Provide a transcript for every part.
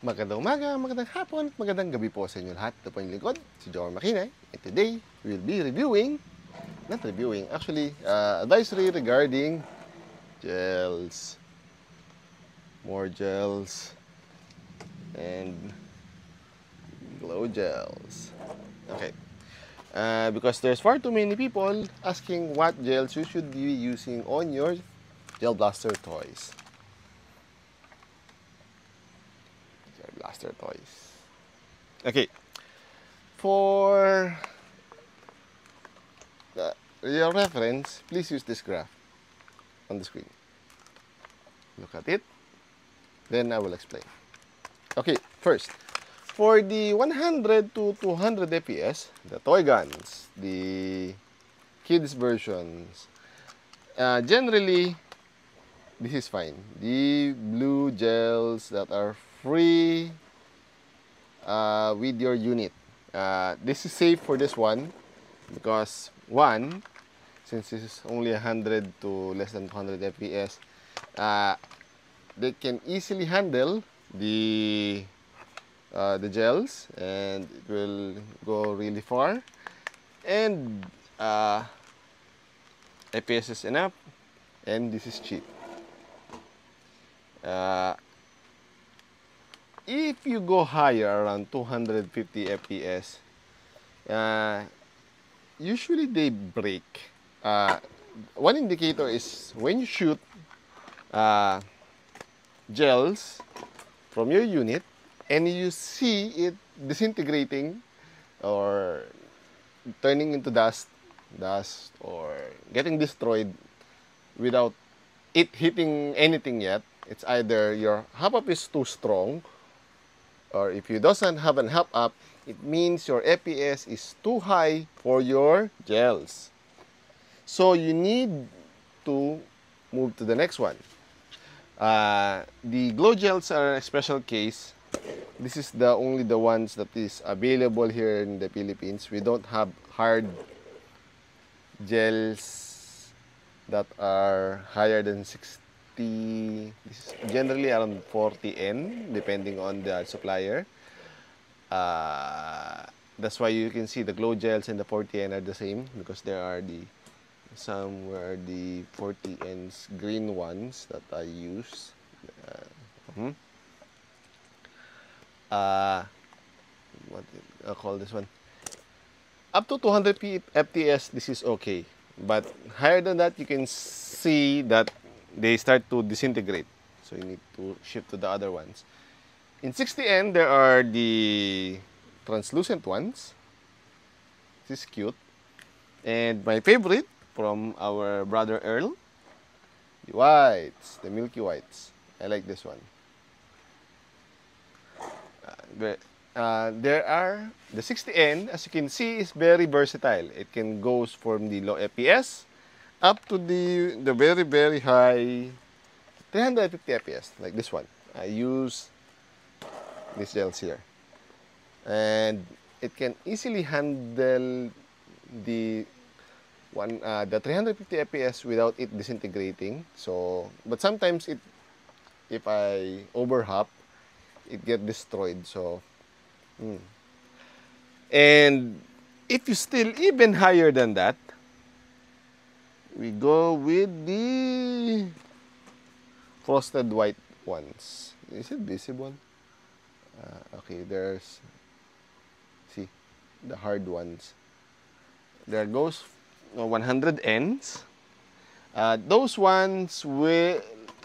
Magandang umaga, magandang hapon, magandang gabi po sa inyo lahat. Ito po yung lingkod, si Jor Makinay. And today, we'll be actually, advisory regarding gels. More gels and glow gels. Okay. Because there's far too many people asking what gels you should be using on your Gel Blaster toys. Gel Blaster toys. Okay. For your reference, please use this graph on the screen. Look at it. Then I will explain. Okay, first, for the 100 to 200 FPS, the toy guns, the kids versions, generally, this is fine. The blue gels that are free with your unit. This is safe for this one because one, since this is only 100 to less than 200 FPS, they can easily handle the gels and it will go really far, and FPS is enough, and this is cheap. If you go higher around 250 FPS, usually they break. One indicator is when you shoot gels from your unit and you see it disintegrating or turning into dust or getting destroyed without it hitting anything yet, it's either your hop up is too strong, or if you doesn't have an hop up, it means your FPS is too high for your gels. So you need to move to the next one. The glow gels are a special case. This is only the ones that is available here in the Philippines. We don't have hard gels that are higher than 60. This is generally around 40N, depending on the supplier. That's why you can see the glow gels and the 40N are the same, because there are some were the 40N's green ones that I use. What I call this one? Up to 200 FPS, this is okay. But higher than that, you can see that they start to disintegrate. So you need to shift to the other ones. In 60N, there are the translucent ones. This is cute. And my favorite from our brother Earl, the whites, the milky whites. I like this one. There are the 60N, as you can see, is very versatile. It can go from the low FPS up to the very, very high 350 FPS, like this one. I use these gels here. And it can easily handle the 350 FPS without it disintegrating. So, but sometimes if I overhop, it get destroyed. So, and if you still even higher than that, we go with the frosted white ones. Is it visible? Okay, see, the hard ones. There goes 100Ns. Those ones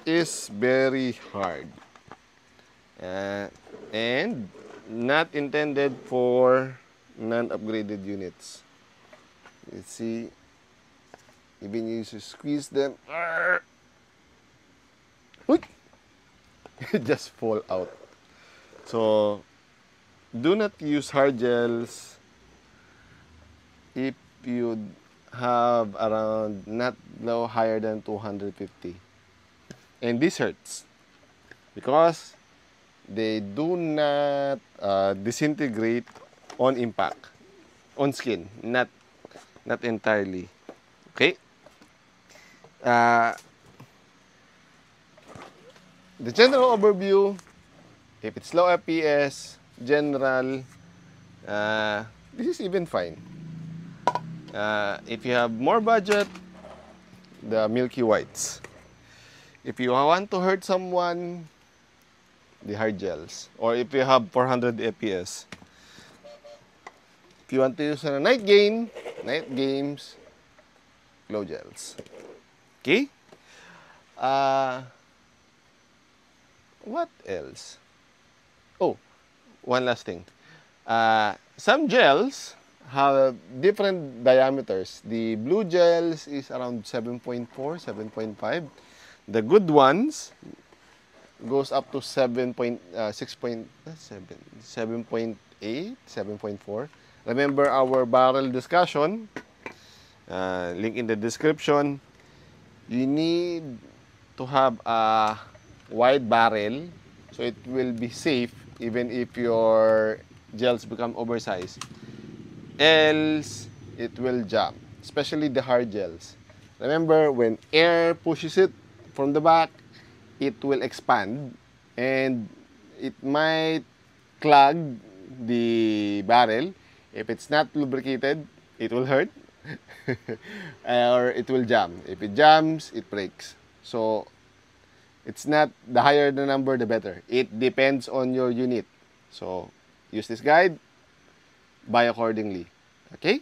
is very hard. And not intended for non-upgraded units. You see, even you squeeze them, it just fall out. So do not use hard gels if you have around no higher than 250. And this hurts because they do not disintegrate on impact, on skin, not entirely. Okay. The general overview If it's low FPS, general, this is even fine. If you have more budget, the milky whites. If you want to hurt someone, the hard gels. Or if you have 400 FPS. If you want to use on a night games, glow gels. Okay? What else? Oh, one last thing. Some gels have different diameters. The blue gels is around 7.4, 7.5. The good ones goes up to 7.8, 7.4. Remember our barrel discussion, link in the description. You need to have a wide barrel so it will be safe even if your gels become oversized. Else, it will jam, especially the hard gels. Remember, when air pushes it from the back, it will expand and it might clog the barrel. If it's not lubricated, it will hurt or it will jam. If it jams, it breaks. So it's not the higher the number, the better. It depends on your unit. So use this guide, buy accordingly. Okay?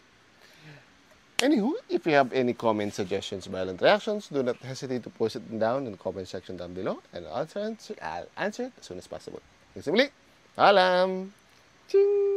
Anywho, if you have any comments, suggestions, violent reactions, do not hesitate to post it down in the comment section down below and I'll answer it as soon as possible. Hanggang sa muli, paalam! Ching!